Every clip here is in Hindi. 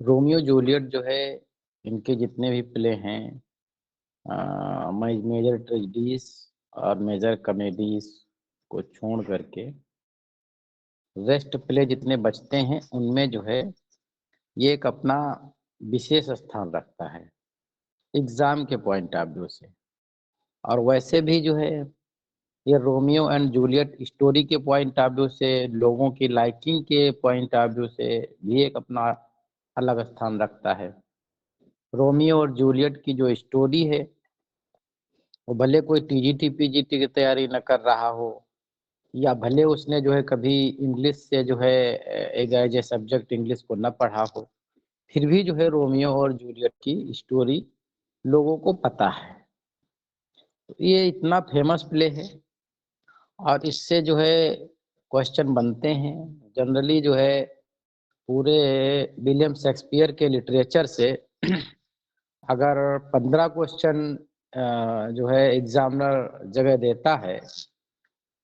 रोमियो जूलियट जो है, इनके जितने भी प्ले हैं, मेजर ट्रेजेडीज और मेजर कॉमेडीज को छोड़ करके रेस्ट प्ले जितने बचते हैं उनमें जो है ये एक अपना विशेष स्थान रखता है एग्जाम के पॉइंट ऑफ व्यू से। और वैसे भी जो है ये रोमियो एंड जूलियट स्टोरी के पॉइंट ऑफ व्यू से, लोगों की लाइकिंग के पॉइंट ऑफ व्यू से भी एक अपना अलग स्थान रखता है। रोमियो और जूलियट की जो स्टोरी है वो भले कोई टीजीटी पीजीटी की तैयारी न कर रहा हो, या भले उसने जो है कभी इंग्लिश से जो है एक एज ए सब्जेक्ट इंग्लिश को न पढ़ा हो, फिर भी जो है रोमियो और जूलियट की स्टोरी लोगों को पता है। तो ये इतना फेमस प्ले है और इससे जो है क्वेश्चन बनते हैं जनरली जो है पूरे विलियम शेक्सपियर के लिटरेचर से। अगर 15 क्वेश्चन जो है एग्जामिनर जगह देता है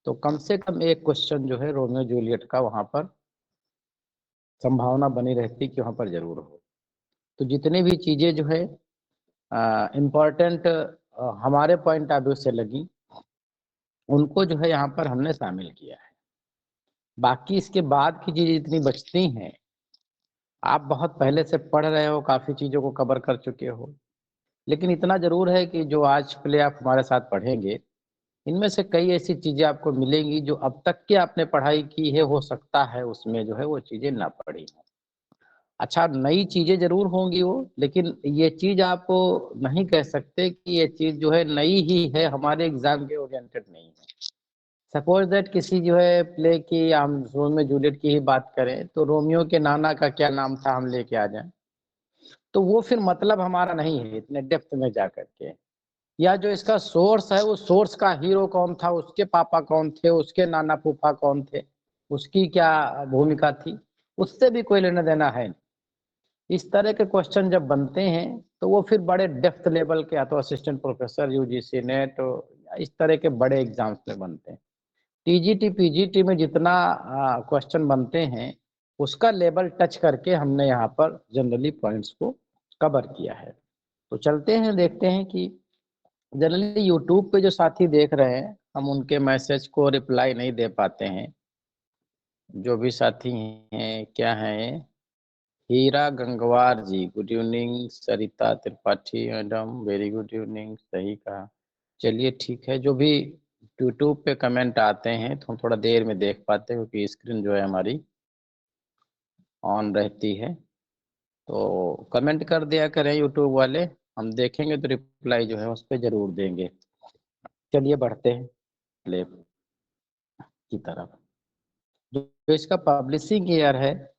तो कम से कम एक क्वेश्चन जो है रोमियो जूलियट का वहां पर संभावना बनी रहती कि वहां पर जरूर हो। तो जितनी भी चीजें जो है इम्पोर्टेंट हमारे पॉइंट ऑफ व्यू से लगी उनको जो है यहाँ पर हमने शामिल किया है। बाकी इसके बाद की चीजें जितनी बचती हैं, आप बहुत पहले से पढ़ रहे हो, काफी चीजों को कवर कर चुके हो, लेकिन इतना जरूर है कि जो आज प्ले आप हमारे साथ पढ़ेंगे इनमें से कई ऐसी चीजें आपको मिलेंगी जो अब तक की आपने पढ़ाई की है, हो सकता है उसमें जो है वो चीजें ना पढ़ी हों। अच्छा, नई चीजें जरूर होंगी वो, लेकिन ये चीज आप नहीं कह सकते कि ये चीज जो है नई ही है, हमारे एग्जाम के ओरिएंटेड नहीं है। सपोज दैट किसी जो है प्ले की, हम रोमियो जूलियट की ही बात करें तो रोमियो के नाना का क्या नाम था हम लेके आ जाएं, तो वो फिर मतलब हमारा नहीं है इतने डेप्थ में जा करके। या जो इसका सोर्स है, वो सोर्स का हीरो कौन था, उसके पापा कौन थे, उसके नाना फूफा कौन थे, उसकी क्या भूमिका थी, उससे भी कोई लेना देना है नहीं। इस तरह के क्वेश्चन जब बनते हैं तो वो फिर बड़े डेप्थ लेवल के, या तो असिस्टेंट प्रोफेसर यूजीसी नेट इस तरह के बड़े एग्जाम्स में बनते हैं। टीजीटी पीजीटी में जितना क्वेश्चन बनते हैं उसका लेवल टच करके हमने यहाँ पर जनरली पॉइंट्स को कवर किया है। तो चलते हैं, देखते हैं कि जनरली यूट्यूब पे जो साथी देख रहे हैं हम उनके मैसेज को रिप्लाई नहीं दे पाते हैं। जो भी साथी हैं, क्या हैं, Heera Gangwar ji, good evening. Sarita Tripathi madam, very good evening, सही कहा। चलिए ठीक है, जो भी यूट्यूब पे कमेंट आते हैं तो हम थोड़ा देर में देख पाते हैं क्योंकि स्क्रीन जो है हमारी ऑन रहती है। तो कमेंट कर दिया करें यूट्यूब वाले, हम देखेंगे तो रिप्लाई जो है उस पर जरूर देंगे। चलिए बढ़ते हैं प्ले की तरफ। जो इसका पब्लिशिंग ईयर है,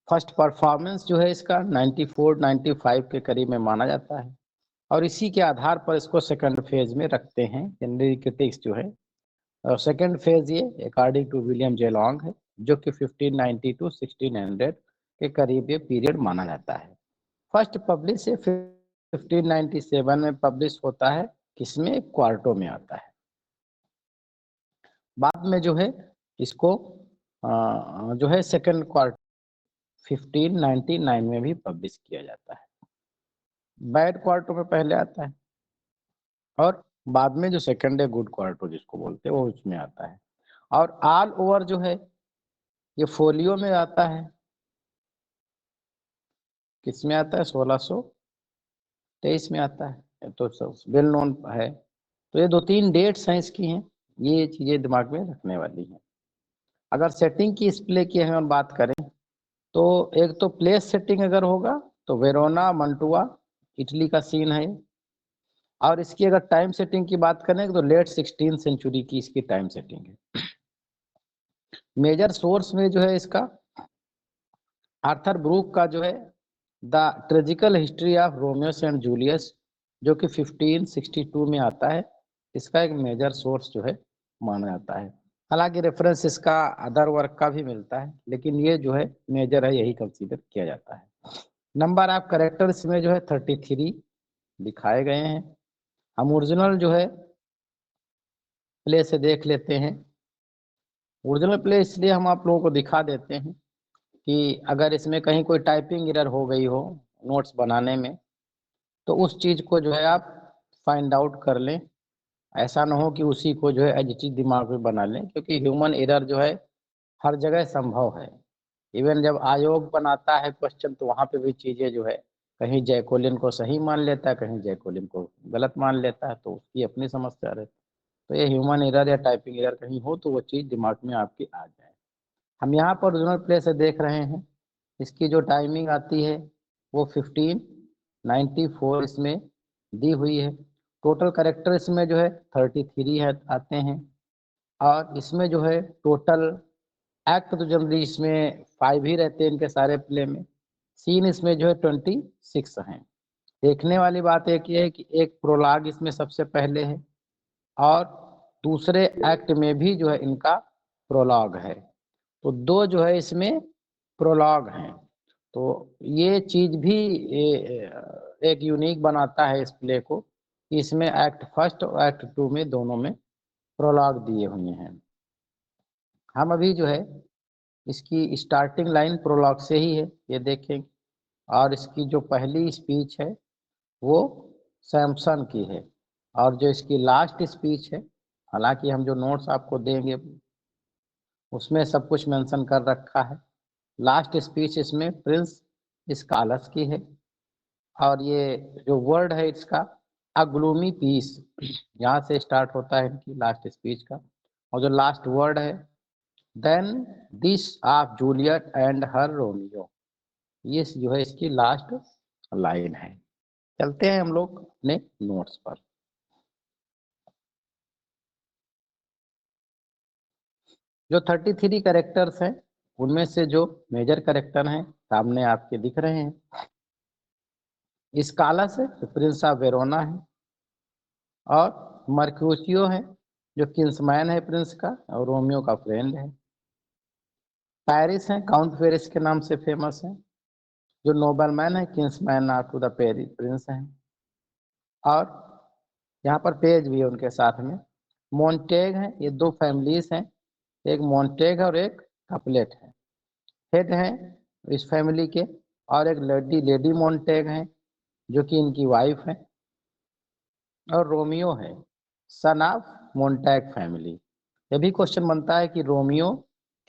फर्स्ट परफॉर्मेंस जो है इसका 94-95 के करीब में माना जाता है और इसी के आधार पर इसको सेकंड फेज में रखते हैं जनरली क्रिटिक्स जो है। और सेकंड फेज ये according to William J Long है, जो कि 1590 टू 1600 के करीब ये पीरियड माना जाता है। फर्स्ट पब्लिश 1597 में पब्लिश होता है, किसमें, क्वार्टो में आता है। बाद में जो है इसको जो है सेकंड क्वार्टर 1599 में भी पब्लिश किया जाता है। बैड क्वार्टर में पहले आता है और बाद में जो सेकंड है गुड क्वार्टर जिसको बोलते हैं वो उसमें आता है। और ऑल ओवर जो है ये फोलियो में आता है, किसमें आता है, 1623 में आता है। तो वेल नोन है। तो ये 2-3 डेट्स हैं इसकी हैं, ये चीजें दिमाग में रखने वाली हैं। अगर सेटिंग की इस प्ले की हम बात करें तो एक तो प्लेस सेटिंग अगर होगा तो वेरोना मंटुआ इटली का सीन है। और इसकी अगर टाइम सेटिंग की बात करें तो लेट 16 सेंचुरी की इसकी टाइम सेटिंग है। मेजर सोर्स में जो है इसका आर्थर ब्रूक का जो है the tragical history of Romeus and Juliet, जो कि 1562 में आता है, इसका एक मेजर सोर्स जो है माना जाता है। हालांकि रेफरेंस इसका अदर वर्क का भी मिलता है, लेकिन ये जो है मेजर है, यही कंसीडर किया जाता है। नंबर ऑफ करेक्टर्स में जो है 33 दिखाए गए हैं। हम ओरिजिनल जो है प्ले से देख लेते हैं। ओरिजिनल प्ले इसलिए हम आप लोगों को दिखा देते हैं कि अगर इसमें कहीं कोई टाइपिंग एरर हो गई हो नोट्स बनाने में, तो उस चीज़ को जो है आप फाइंड आउट कर लें। ऐसा ना हो कि उसी को जो है एज इट इज़ दिमाग में बना लें, क्योंकि ह्यूमन एरर जो है हर जगह संभव है। इवन जब आयोग बनाता है क्वेश्चन, तो वहाँ पे भी चीज़ें जो है कहीं जयकोलिन को सही मान लेता है, कहीं जयकोलिन को गलत मान लेता है, तो उसकी अपनी समस्या रहती है। तो ये ह्यूमन एरर या टाइपिंग एरर कहीं हो तो वो चीज़ दिमाग में आपकी आ जाए। हम यहाँ पर ओरिजिनल प्ले से देख रहे हैं, इसकी जो टाइमिंग आती है वो 1594 इसमें दी हुई है। टोटल कैरेक्टर इसमें जो है 33 है आते हैं, और इसमें जो है टोटल एक्ट तो जनरली इसमें 5 ही रहते हैं इनके सारे प्ले में। सीन इसमें जो है 26 हैं। देखने वाली बात एक ये है कि एक प्रोलॉग इसमें सबसे पहले है, और दूसरे एक्ट में भी जो है इनका प्रोलॉग है। तो 2 जो है इसमें प्रोलॉग हैं। तो ये चीज़ भी एक यूनिक बनाता है इस प्ले को, कि इसमें एक्ट फर्स्ट और एक्ट 2 में दोनों में प्रोलॉग दिए हुए हैं। हम अभी जो है इसकी स्टार्टिंग लाइन प्रोलॉग से ही है, ये देखें। और इसकी जो पहली स्पीच है वो सैमसन की है, और जो इसकी लास्ट स्पीच है, हालांकि हम जो नोट्स आपको देंगे उसमें सब कुछ मेंशन कर रखा है। लास्ट स्पीच इसमें प्रिंस स्कालस की है, और ये जो वर्ड है इसका अ ग्लूमी पीस, यहाँ से स्टार्ट होता है इनकी लास्ट स्पीच का। और जो लास्ट वर्ड है than this of Juliet and her Romeo, ये जो है इसकी लास्ट लाइन है। चलते हैं हम लोग अपने नोट्स पर। जो 33 कैरेक्टर्स हैं उनमें से जो मेजर कैरेक्टर हैं सामने आपके दिख रहे हैं। स्कालस है तो प्रिंस ऑफ वेरोना है, और मर्क्यूसियो है जो किंग्समैन है प्रिंस का और रोमियो का फ्रेंड है। पेरिस है, काउंट पेरिस के नाम से फेमस है, जो नोबलमैन है, kinsman to the Paris prince है। और यहाँ पर पेज भी है उनके साथ में। मोन्टेग है, ये 2 फैमिलीज हैं, एक मोन्टेग है और एक कपलेट है। हेड है इस फैमिली के, और एक लेडी मोन्टेग है जो कि इनकी वाइफ है। और रोमियो है सन ऑफ मोन्टैग फैमिली। ये भी क्वेश्चन बनता है कि रोमियो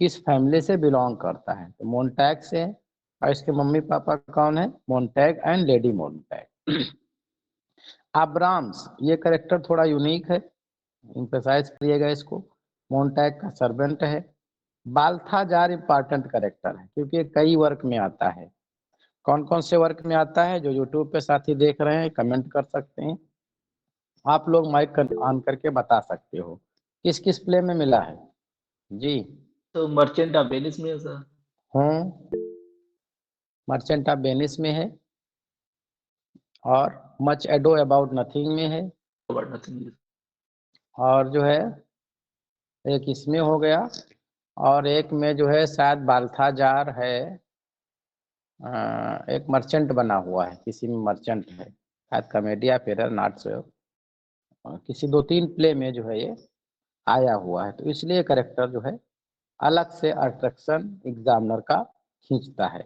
किस फैमिली से बिलोंग करता है, तो मोन्टैग से है, और इसके मम्मी पापा कौन है, मोन्टैग एंड लेडी मोन्टैग। अब्राम्स, ये करेक्टर थोड़ा यूनिक है, इम्फेसाइज करिएगा इसको। मोन्टैग का सर्वेंट है। बाल्थाजार इंपॉर्टेंट करेक्टर है क्योंकि कई वर्क में आता है। कौन कौन से वर्क में आता है, जो यूट्यूब पे साथी देख रहे हैं कमेंट कर सकते हैं। आप लोग माइक ऑन करके बता सकते हो किस किस प्ले में मिला है जी। तो मर्चेंट ऑफ वेनिस में है सर। हूँ, मर्चेंट ऑफ वेनिस में है, और मच एडो अबाउट नथिंग में है, अबाउट नथिंग। और जो है एक इसमें हो गया, और एक में जो है शायद बाल्थाजार है। एक मर्चेंट बना हुआ है, किसी में मर्चेंट है, शायद कमेडिया फेरर नॉट श्योर। किसी 2-3 प्ले में जो है ये आया हुआ है, तो इसलिए करेक्टर जो है अलग से अट्रैक्शन एग्जामिनर का खींचता है।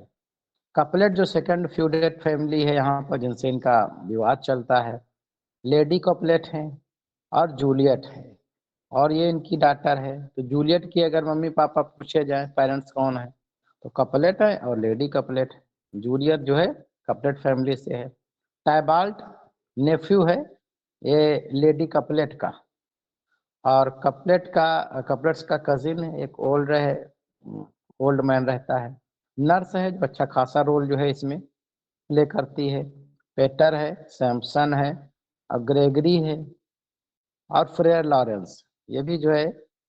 कपलेट जो सेकंड फ्यूडेट फैमिली है यहाँ पर, जिनसे इनका विवाद चलता है, लेडी कपलेट है और जूलियट है, और ये इनकी डॉटर है। तो जूलियट की अगर मम्मी पापा पूछे जाए पेरेंट्स कौन है, तो कपलेट है और लेडी कपलेट है। जूलियट जो है कपलेट फैमिली से है। टाइबाल्ट नेफ्यू है ये लेडी कपलेट का, और कपलेट्स का कजिन है, एक ओल्ड मैन रहता है। नर्स है जो अच्छा खासा रोल जो है इसमें प्ले करती है। पेटर है, सैमसन है, और ग्रेगरी है, और फ्रेयर लॉरेंस, ये भी जो है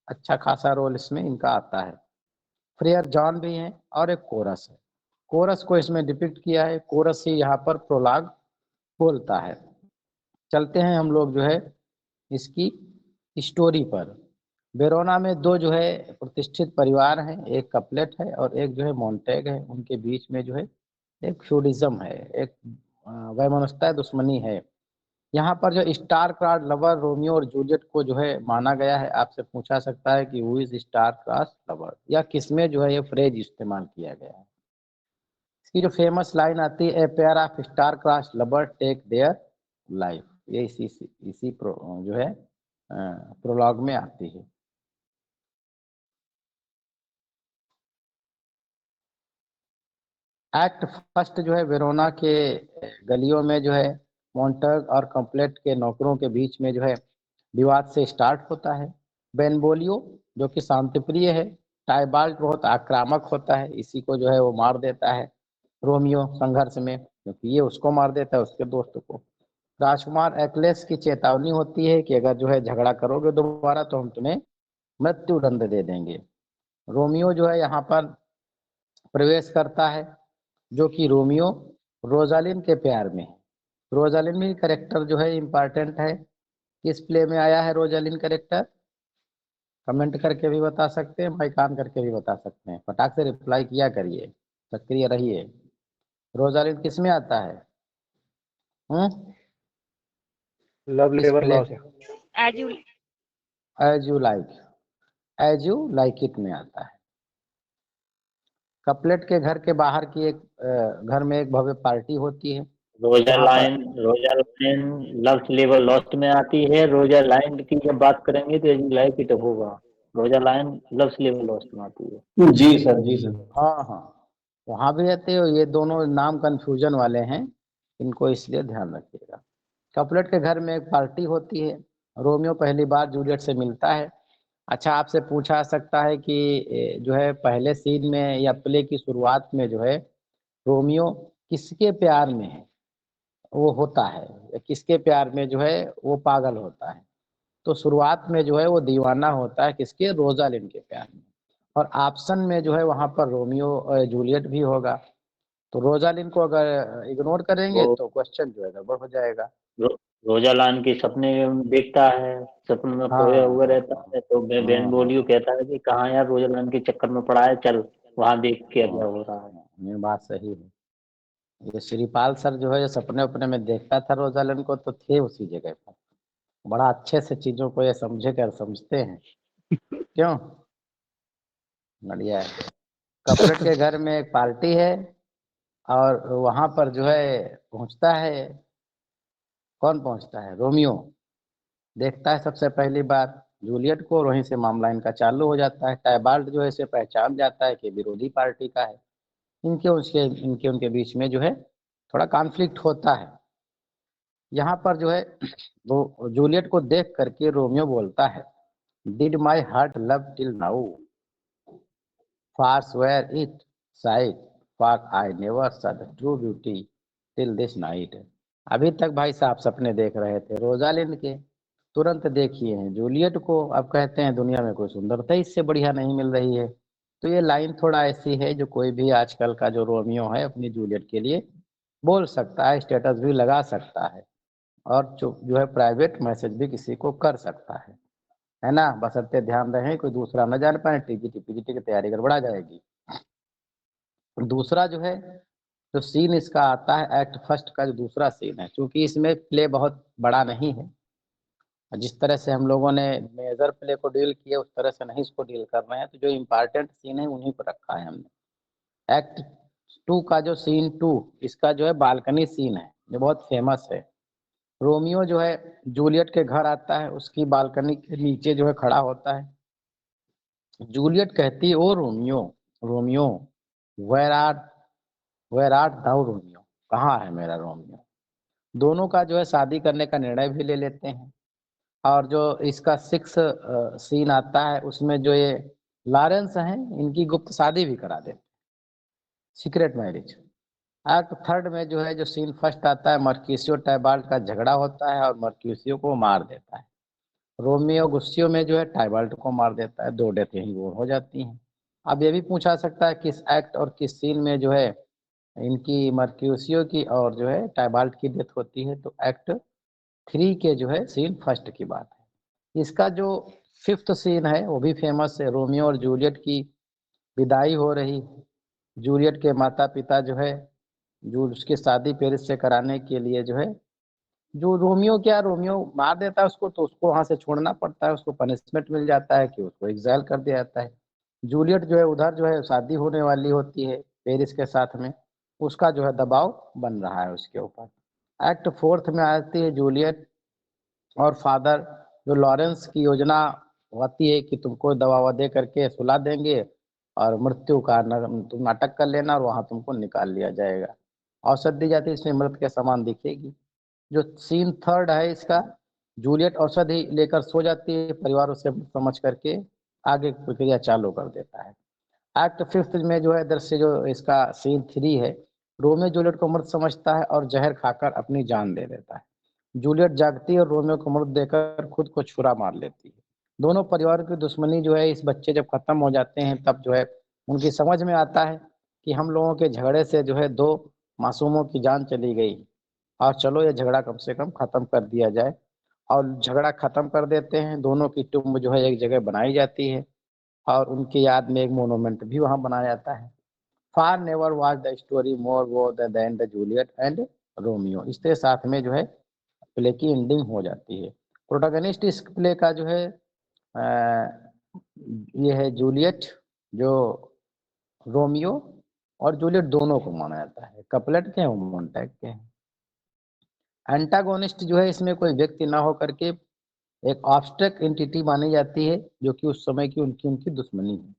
अच्छा खासा रोल इसमें इनका आता है। फ्रेयर जॉन भी है, और एक कोरस है। कोरस को इसमें डिपिक्ट किया है, कोरस ही यहाँ पर प्रोलॉग बोलता है। चलते हैं हम लोग जो है इसकी स्टोरी पर। वेरोना में 2 जो है प्रतिष्ठित परिवार हैं, एक कपलेट है और एक जो है मोन्टेग है। उनके बीच में जो है एक फ्यूडिज्म है, एक वैमनस्यता दुश्मनी है। यहाँ पर जो स्टार क्रॉस लवर रोमियो और जूलियट को जो है माना गया है, आपसे पूछा सकता है कि who is star cross lover, या किसमें जो है ये फ्रेज इस्तेमाल किया गया है। इसकी जो फेमस लाइन आती है, a pair of star cross lover take their life, ये इसी जो है प्रोलॉग में आती है। एक्ट फर्स्ट जो है वेरोना के गलियों में जो है मोन्टग और कम्पलेट के नौकरों के बीच में जो है विवाद से स्टार्ट होता है। बेनवोलियो जो कि शांतिप्रिय है, टाइबाल्ट बहुत आक्रामक होता है, इसी को जो है वो मार देता है रोमियो संघर्ष में, क्योंकि ये उसको मार देता है उसके दोस्त को। राजकुमार एक्लेस की चेतावनी होती है कि अगर जो है झगड़ा करोगे दोबारा तो हम तुम्हें मृत्युदंड दे देंगे। रोमियो जो है यहाँ पर प्रवेश करता है, जो कि रोमियो रोजालिन के प्यार में है। रोजालिन भी करेक्टर जो है इम्पोर्टेंट है। किस प्ले में आया है रोजालिन करेक्टर? कमेंट करके भी बता सकते हैं, माइक ऑन करके भी बता सकते हैं, फटाक से रिप्लाई किया करिए, सक्रिय रहिए। रोजालिन किस में आता है? लव किस labour play? Lost. As you as you like, as you like it में आता है। कपलेट के घर के बाहर की एक घर में एक भव्य पार्टी होती है। रोजालाइन लव्स लेबर लॉस्ट में आती है। रोजालाइन की जब बात करेंगे तो एज लाइक इट होगा। रोजालाइन लव्स लेबर लॉस्ट में आती है। जी सर, जी सर। हाँ हाँ, वहाँ भी रहते हो, ये दोनों नाम कंफ्यूजन वाले हैं, इनको इसलिए ध्यान रखिएगा। कपलेट के घर में एक पार्टी होती है, रोमियो पहली बार जूलियट से मिलता है। अच्छा, आपसे पूछा सकता है कि जो है पहले सीन में या प्ले की शुरुआत में जो है रोमियो किसके प्यार में है, वो होता है, या किसके प्यार में जो है वो पागल होता है? तो शुरुआत में जो है वो दीवाना होता है किसके? रोजालिन के प्यार में। और ऑप्शन में जो है वहाँ पर रोमियो और जूलियट भी होगा, तो रोजालिन को अगर इग्नोर करेंगे वो तो क्वेश्चन जो है गड़बड़ हो जाएगा। रोजालाइन के सपने में देखता है, सपने में खोया हुआ रहता है, तो बेनवोलियो कहता है कि कहाँ यार रोजालाइन के चक्कर में पड़ा है, चल वहां देख के क्या हो रहा है। ये बात सही है। ये श्रीपाल सर जो है जो सपने उपने में देखता था रोजालिन को, तो थे उसी जगह पर, बड़ा अच्छे से चीजों को ये समझे कर समझते हैं, क्यों? बढ़िया है। कपलेट के घर में एक पार्टी है और वहां पर जो है पहुंचता है, कौन पहुंचता है? रोमियो देखता है सबसे पहली बार जूलियट को, और वहीं से मामला इनका चालू हो जाता है। टाइबाल्ट जो है इसे पहचान जाता है कि विरोधी पार्टी का है। इनके उनके बीच में जो है थोड़ा कॉन्फ्लिक्ट होता है। यहाँ पर जो है वो जूलियट को देख करके रोमियो बोलता है, did my heart love till now, forswear it sight, for I never saw the true beauty till this night। अभी तक भाई साहब सपने देख रहे थे रोजालिन के, तुरंत देखिए हैं जूलियट को, अब कहते हैं दुनिया में कोई सुंदरता इससे बढ़िया नहीं मिल रही है। तो ये लाइन थोड़ा ऐसी है जो कोई भी आजकल का जो रोमियो है अपनी जूलियट के लिए बोल सकता है, स्टेटस भी लगा सकता है, और जो है प्राइवेट मैसेज भी किसी को कर सकता है ना? बशर्ते ध्यान रहे कोई दूसरा न जान पाए, टीजीटी पीजीटी की तैयारी गड़बड़ा जाएगी। दूसरा जो है जो सीन इसका आता है एक्ट फर्स्ट का जो दूसरा सीन है, क्योंकि इसमें प्ले बहुत बड़ा नहीं है, जिस तरह से हम लोगों ने मेजर प्ले को डील किया उस तरह से नहीं इसको डील कर रहे हैं, तो जो इम्पोर्टेंट सीन है उन्हीं को रखा है हमने। एक्ट टू का जो सीन टू, इसका जो है बालकनी सीन है, जो बहुत फेमस है। रोमियो जो है जूलियट के घर आता है, उसकी बालकनी के नीचे जो है खड़ा होता है। जूलियट कहती है, ओ रोमियो, रोमियो वेर आर दाउ रोमियो, कहाँ है मेरा रोमियो? दोनों का जो है शादी करने का निर्णय भी ले लेते हैं। और जो इसका सिक्स सीन आता है उसमें जो ये लॉरेंस हैं इनकी गुप्त शादी भी करा देते हैं, सीक्रेट मैरिज। एक्ट थर्ड में जो है जो सीन फर्स्ट आता है, मर्क्यूसियो टाइबाल्ट का झगड़ा होता है और मर्क्यूसियो को मार देता है। रोमियो गुस्सियों में जो है टाइबाल्ट को मार देता है, 2 डेथ यहीं वो हो जाती हैं। अब ये भी पूछा सकता है किस एक्ट और किस सीन में जो है इनकी मर्क्यूसियो की और जो है टाइबाल्ट की डेथ होती है, तो एक्ट 3 के जो है सीन फर्स्ट की बात है। इसका जो फिफ्थ सीन है वो भी फेमस है, रोमियो और जूलियट की विदाई हो रही। जूलियट के माता पिता जो है जो उसकी शादी पेरिस से कराने के लिए जो है, जो रोमियो मार देता है उसको, तो उसको वहां से छोड़ना पड़ता है, उसको पनिशमेंट मिल जाता है कि उसको एग्जाइल कर दिया जाता है। जूलियट जो है उधर जो है शादी होने वाली होती है पेरिस के साथ में, उसका जो है दबाव बन रहा है उसके ऊपर। एक्ट फोर्थ में आती है जूलियट और फादर, जो लॉरेंस की योजना होती है कि तुमको दवा ववा दे करके सुला देंगे और मृत्यु का तुम नाटक कर लेना और वहां तुमको निकाल लिया जाएगा। औषध दी जाती है, इसमें मृत के समान दिखेगी। जो सीन थर्ड है इसका, जूलियट औषधि लेकर सो जाती है, परिवार उसे समझ करके आगे की प्रक्रिया चालू कर देता है। एक्ट फिफ्थ में जो है दृश्य, जो इसका सीन थ्री है, रोमियो जूलियट को मृत समझता है और जहर खाकर अपनी जान दे देता है। जूलियट जागती है और रोमियो को मृत देकर खुद को छुरा मार लेती है। दोनों परिवार की दुश्मनी जो है, इस बच्चे जब खत्म हो जाते हैं तब जो है उनकी समझ में आता है कि हम लोगों के झगड़े से जो है दो मासूमों की जान चली गई, और चलो ये झगड़ा कम से कम खत्म कर दिया जाए। और झगड़ा खत्म कर देते हैं। दोनों की टुम्ब जो है एक जगह बनाई जाती है और उनकी याद में एक मोनूमेंट भी वहां बनाया जाता है। For never was the story more woe than the Juliet and Romeo. इसके साथ में जो है प्ले की एंडिंग हो जाती है। प्रोटोगनिस्ट इस प्ले का जो है ये है जूलियट, जो रोमियो और जूलियट दोनों को माना जाता है। कपलेट के हैं, मोन्टैग के हैं। एंटागोनिस्ट जो है इसमें कोई व्यक्ति ना होकर के एक ऑब्स्ट्रैक्ट एंटिटी मानी जाती है, जो कि उस समय की उनकी उनकी दुश्मनी है।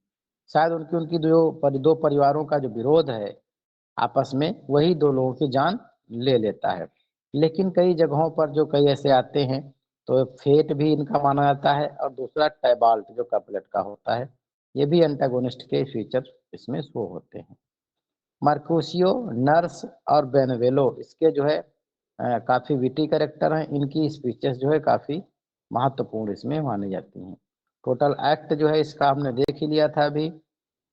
शायद उनकी उनकी दो परिवारों का जो विरोध है आपस में, वही दो लोगों की जान ले लेता है। लेकिन कई जगहों पर जो कई ऐसे आते हैं तो फेट भी इनका माना जाता है, और दूसरा टैबाल्ट जो कैपुलेट का होता है, ये भी एंटागोनिस्ट के फीचर इसमें शो होते हैं। मार्कोसियो, नर्स और बेनवेलो इसके जो है काफी विटी कैरेक्टर हैं। इनकी स्पीचेस जो है काफी महत्वपूर्ण इसमें मानी जाती हैं। टोटल एक्ट जो है इसका हमने देख ही लिया था अभी।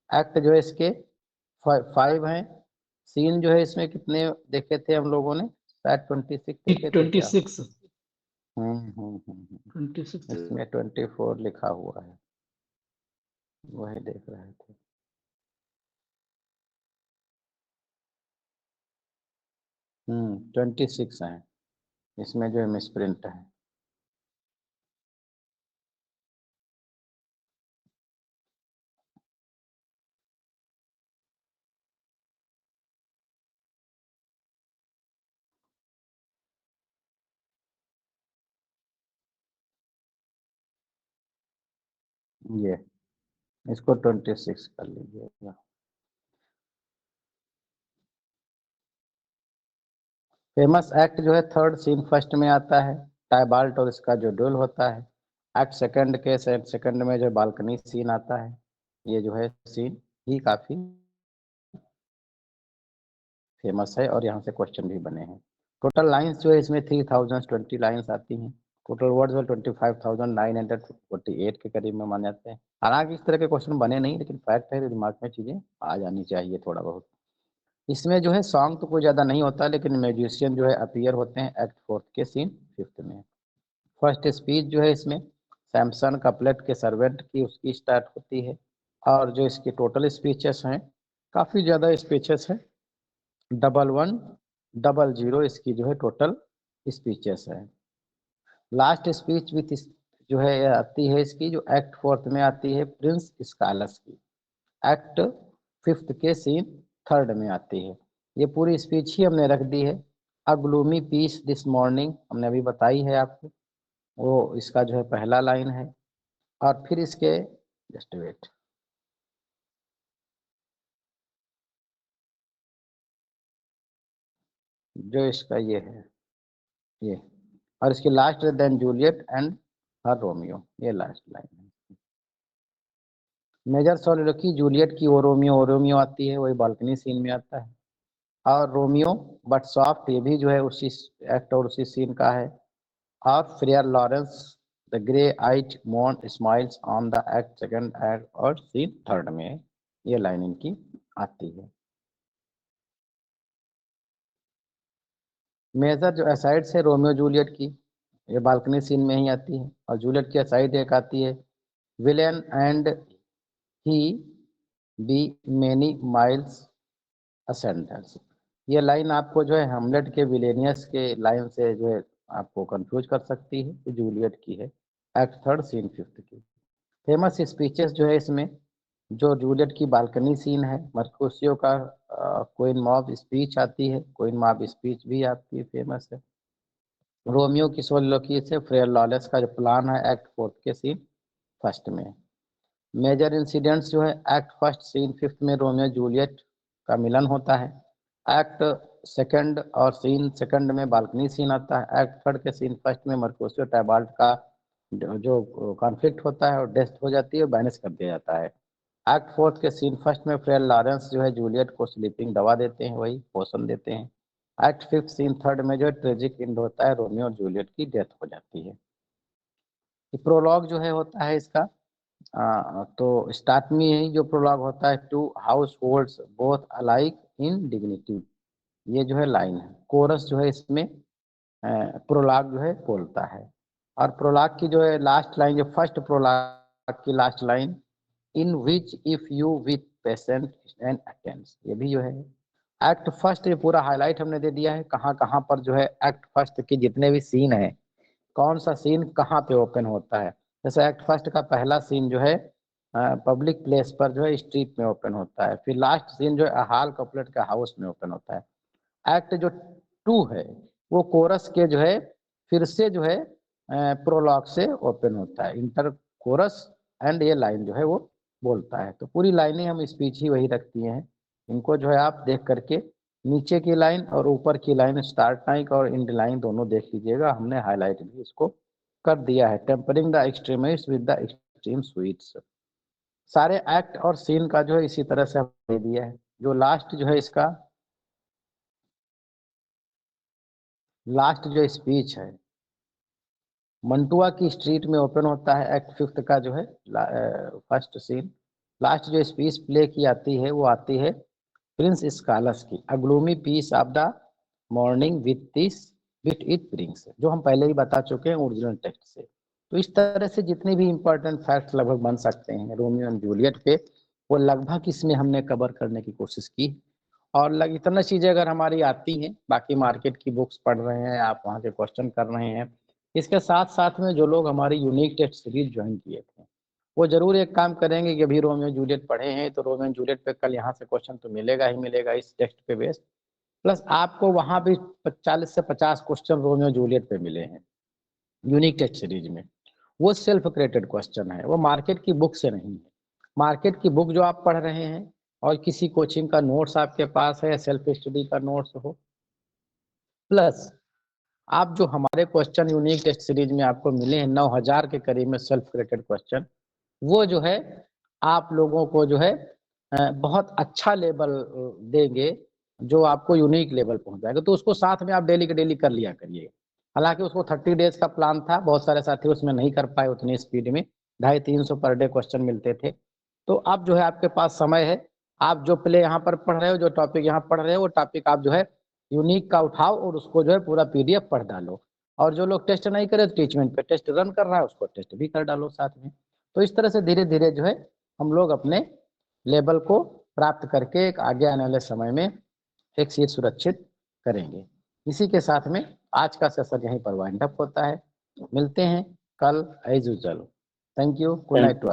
एक्ट जो है इसके 5 हैं। सीन जो है इसमें कितने देखे थे हम लोगों ने? शायद 26 देखे थे क्या? 26 26 इसमें 24 लिखा हुआ है, वही देख रहे थे। हम्म, 26 है इसमें जो है मिसप्रिंट है। ये इसको 26 कर लीजिएगा। फेमस एक्ट जो है थर्ड सीन फर्स्ट में आता है, टाइबाल्ट और इसका जो ड्यूल होता है। एक्ट सेकंड के सेकंड में जो बालकनी सीन आता है, ये जो है सीन ही काफी फेमस है और यहाँ से क्वेश्चन भी बने हैं। टोटल लाइंस जो है इसमें 3020 लाइंस आती हैं। टोटल वर्ड्स में 25,948 के करीब में माने जाते हैं। हालांकि इस तरह के क्वेश्चन बने नहीं, लेकिन फैक्ट है, तो दिमाग में चीजें आ जानी चाहिए थोड़ा बहुत। इसमें जो है सॉन्ग तो कोई ज्यादा नहीं होता, लेकिन म्यूजिशियन जो है अपीयर होते हैं एक्ट फोर्थ के सीन फिफ्थ में। फर्स्ट स्पीच जो है इसमें सैमसन कपलेट के सर्वेंट की उसकी स्टार्ट होती है, और जो इसकी टोटल स्पीचेस हैं काफी ज्यादा स्पीचेस हैं। 1100 इसकी जो है टोटल स्पीचेस है। लास्ट स्पीच विथ जो है आती है इसकी, जो एक्ट फोर्थ में आती है, प्रिंस स्कालस की। एक्ट फिफ्थ के सीन थर्ड में आती है। ये पूरी स्पीच ही हमने रख दी है। अ ग्लूमी पीस दिस मॉर्निंग हमने अभी बताई है आपको, वो इसका जो है पहला लाइन है। और फिर इसके जस्ट वेट, जो इसका ये है ये, और इसकी last than Juliet and her Romeo, ये लास्ट लाइन है। मेजर सोलिलोकी जूलियट की ओ रोमियो आती है, वही बालकनी सीन में आता है। और रोमियो बट सॉफ्ट, ये भी जो है उसी एक्ट और उसी सीन का है। और friar Laurence the grey eyed मॉन smiles on the act second act और सीन थर्ड में ये लाइन इनकी आती है। मेजर जो असाइड है रोमियो जूलियट की, ये बालकनी सीन में ही आती है। और जूलियट की असाइड एक आती है, villain and he be many miles asunder. ये लाइन आपको जो है हेमलेट के विलेनियस के लाइन से जो है आपको कंफ्यूज कर सकती है, तो जूलियट की है एक्ट थर्ड सीन फिफ्थ की। फेमस स्पीचेस जो है इसमें जो जूलियट की बालकनी सीन है, मर्कुसियो का क्वीन मॉब स्पीच आती है, क्वीन मॉब स्पीच भी आपकी फेमस है। रोमियो की सोलिलोquy से फ्रेयर लॉलेस का जो प्लान है एक्ट 4 के सीन फर्स्ट में। मेजर इंसिडेंट्स जो है एक्ट फर्स्ट सीन 5 में रोमियो जूलियट का मिलन होता है। एक्ट सेकंड और सीन सेकंड में बालकनी सीन आता है। एक्ट थर्ड के सीन फर्स्ट में मर्कुसियो टाइबाल्ट का जो कॉन्फ्लिक्ट होता है और डेथ हो जाती है, बैनिश कर दिया जाता है। एक्ट फोर्थ के सीन फर्स्ट में फ्रेयर लॉरेंस जो है जूलियट को स्लीपिंग दवा देते हैं, वही पोषण देते हैं। एक्ट फिफ्थ सीन थर्ड में जो है ट्रेजिक एंड होता है, रोमियो और जूलियट की डेथ हो जाती है। प्रोलॉग जो है होता है इसका तो स्टार्ट में ही जो प्रोलॉग होता है, two households both alike in dignity, ये जो है लाइन है। कोरस जो है इसमें प्रोलॉग जो है बोलता है। और प्रोलॉग की जो है लास्ट लाइन, जो फर्स्ट प्रोलॉग की last line, in which if you with patient and attains, ये भी जो है एक्ट फर्स्ट, ये पूरा हाईलाइट हमने दे दिया है कहाँ कहाँ पर जो है एक्ट फर्स्ट के जितने भी सीन है, कौन सा सीन कहाँ पे ओपन होता है। जैसे एक्ट फर्स्ट का पहला सीन जो है पब्लिक प्लेस पर जो है स्ट्रीट में ओपन होता है। फिर लास्ट सीन जो है हॉल कपलेट का हाउस में ओपन होता है। एक्ट जो 2 है वो कोरस के जो है फिर से जो है प्रोलॉग से ओपन होता है, इंटर कोरस एंड ये लाइन जो है वो बोलता है। तो पूरी लाइनें हम स्पीच ही वही रखती हैं, इनको जो है आप देख करके नीचे की लाइन और ऊपर की लाइन स्टार्ट लाइन और एंड लाइन दोनों देख लीजिएगा, हमने हाईलाइट भी इसको कर दिया है। Tempering the extremist with the extreme sweets, सारे एक्ट और सीन का जो है इसी तरह से हमने दे दिया है। जो लास्ट जो है इसका लास्ट जो स्पीच है मंटुआ की स्ट्रीट में ओपन होता है, एक्ट फिफ्थ का जो है फर्स्ट सीन। लास्ट जो स्पीच प्ले की आती है वो आती है प्रिंस स्कालस की, a gloomy peace of the morning with it brings, जो हम पहले ही बता चुके हैं ओरिजिनल टेक्स्ट से। तो इस तरह से जितने भी इंपॉर्टेंट फैक्ट्स लगभग बन सकते हैं रोमियो एंड जूलियट पे, वो लगभग इसमें हमने कवर करने की कोशिश की। और इतना चीजें अगर हमारी आती हैं, बाकी मार्केट की बुक्स पढ़ रहे हैं आप, वहाँ के क्वेश्चन कर रहे हैं, इसके साथ साथ में जो लोग हमारी यूनिक टेस्ट सीरीज ज्वाइन किए थे वो जरूर एक काम करेंगे कि अभी रोमियो जूलियट पढ़े हैं तो रोमियो जूलियट पे कल यहाँ से क्वेश्चन तो मिलेगा ही मिलेगा इस टेक्स्ट पे बेस्ड, प्लस आपको वहाँ भी 40 से 50 क्वेश्चन रोमियो जूलियट पे मिले हैं यूनिक टेस्ट सीरीज में। वो सेल्फ क्रिएटेड क्वेश्चन है, वो मार्केट की बुक से नहीं है। मार्केट की बुक जो आप पढ़ रहे हैं और किसी कोचिंग का नोट्स आपके पास है, सेल्फ स्टडी का नोट्स हो, प्लस आप जो हमारे क्वेश्चन यूनिक टेस्ट सीरीज में आपको मिले हैं 9000 के करीब में सेल्फ क्रिएटेड क्वेश्चन, वो जो है आप लोगों को जो है बहुत अच्छा लेवल देंगे, जो आपको यूनिक लेवल पहुंचाएगा। तो उसको साथ में आप डेली के डेली कर लिया करिए। हालांकि उसको 30 डेज का प्लान था, बहुत सारे साथी उसमें नहीं कर पाए उतनी स्पीड में, 250-300 पर डे क्वेश्चन मिलते थे। तो अब जो है आपके पास समय है, आप जो प्ले यहाँ पर पढ़ रहे हो, जो टॉपिक यहाँ पढ़ रहे हो, वो टॉपिक आप जो है यूनिक का उठाओ और उसको जो है पूरा पीडीएफ पढ़ डालो। और जो लोग टेस्ट नहीं करे, टीचमेंट पे टेस्ट रन कर रहा है उसको टेस्ट भी कर डालो साथ में। तो इस तरह से धीरे धीरे जो है हम लोग अपने लेवल को प्राप्त करके एक आगे आने वाले समय में एक सीट सुरक्षित करेंगे। इसी के साथ में आज का सेशन यहीं पर वाइंड अप होता है। मिलते हैं कल as usual. Thank you, good night.